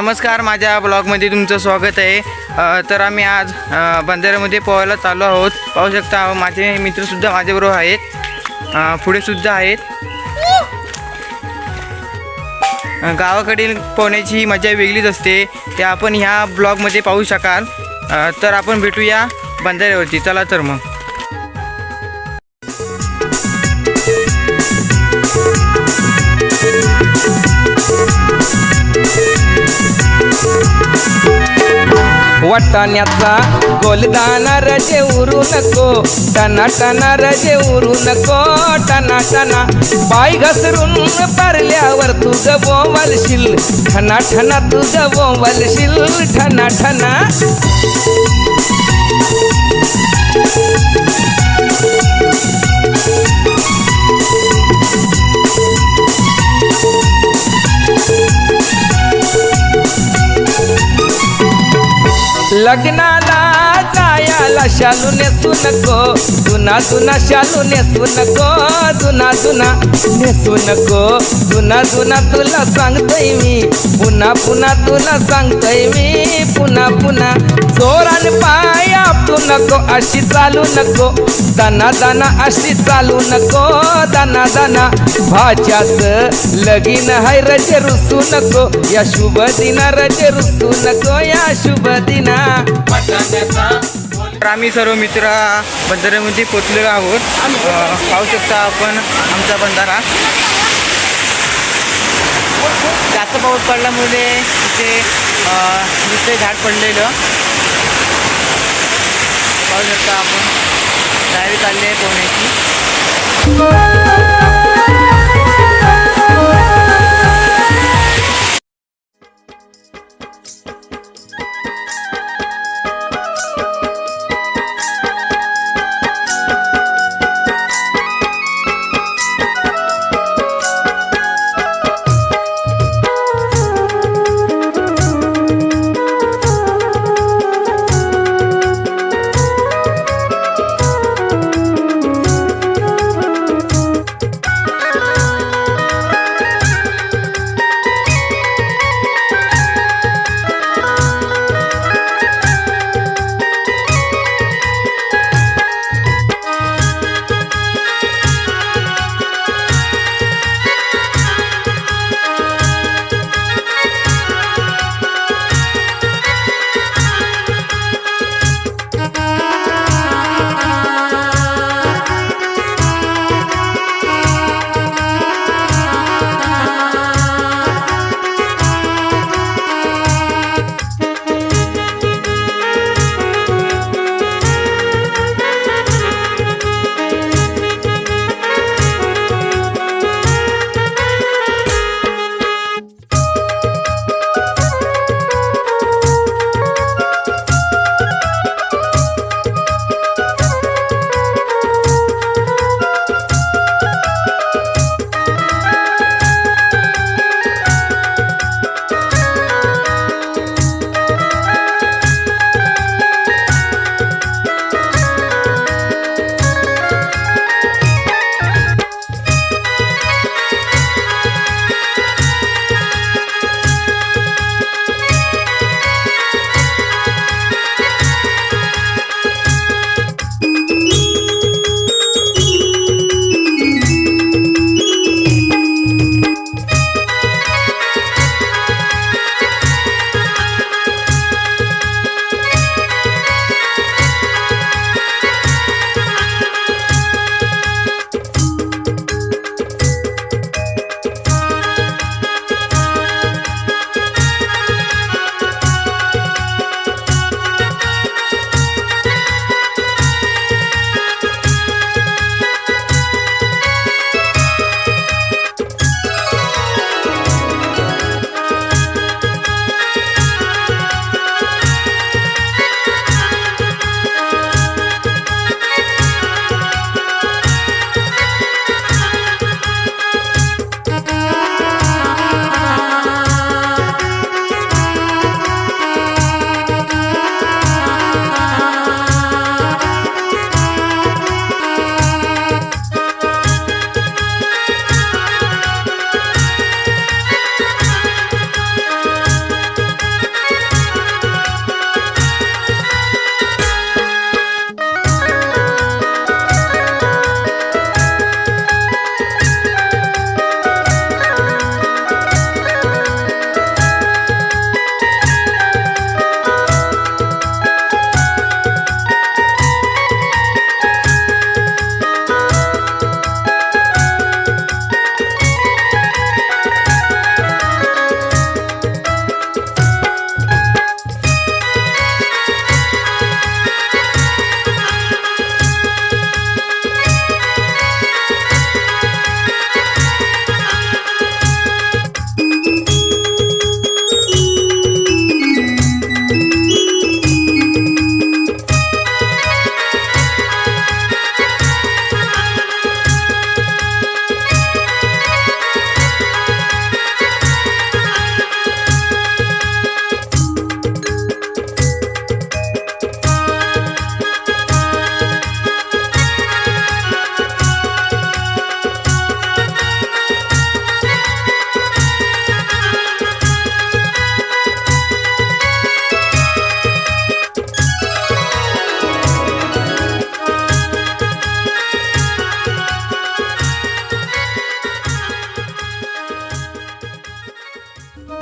नमस्कार, माझ्या ब्लॉगमध्ये तुमचं स्वागत आहे। तर आम्ही आज बंधाऱ्यामध्ये पोहायला चाललो आहोत। पाहू शकता माझे मित्रसुद्धा माझ्याबरोबर आहेत, पुढेसुद्धा आहेत। गावाकडील पोहण्याची मजा वेगळीच असते, ते आपण ह्या ब्लॉगमध्ये पाहू शकाल। तर आपण भेटूया बंधाऱ्यावरती, चला तर मग। वाटाण्याचा गोलदाना रजे उरू नको, टना टना रजे उरू नको, टना टना पाय घसरून पारल्यावर तुझं बोंबलशील, ठना ठना तुझं बोंबलशील, ठना ठना। लग्नाला जायाला शालू नेसू नको, जुना जुना शालू नेसू नको, जुना जुना नेसू नको, जुना जुना तुला सांगतोय मी, पुन्हा पुन्हा तुला सांगतोय मी, पुन्हा पुन्हा। जोरान पाय आपटू नको, अशी चालू नको, दाना दाना अशी चालू नको, दाना दाना। भाच्याच लगीन हाय रजे रुसू नको, या शुभ दिना रजे रुसू नको, या शुभ दिना। तर आम्ही सर्व मित्र बंधाऱ्यामध्ये पोचलेलो आहोत। पाहू शकता आपण आमचा बंधारा। जास्त पाऊस पडल्यामुळे इथे नुसते झाड पडलेलं पाहू शकता आपण। तयारी चालली आहे पोहण्याची।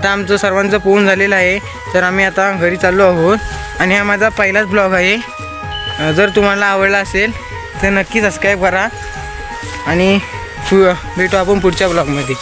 आता आमचं सर्वांचं पोहून झालेलं आहे, तर आम्ही आता घरी चाललो आहोत. आणि हा माझा पहिलाच ब्लॉग आहे. जर तुम्हाला आवडला असेल तर नक्की सबस्क्राईब करा आणि भेटू आपण पुढच्या ब्लॉगमध्ये.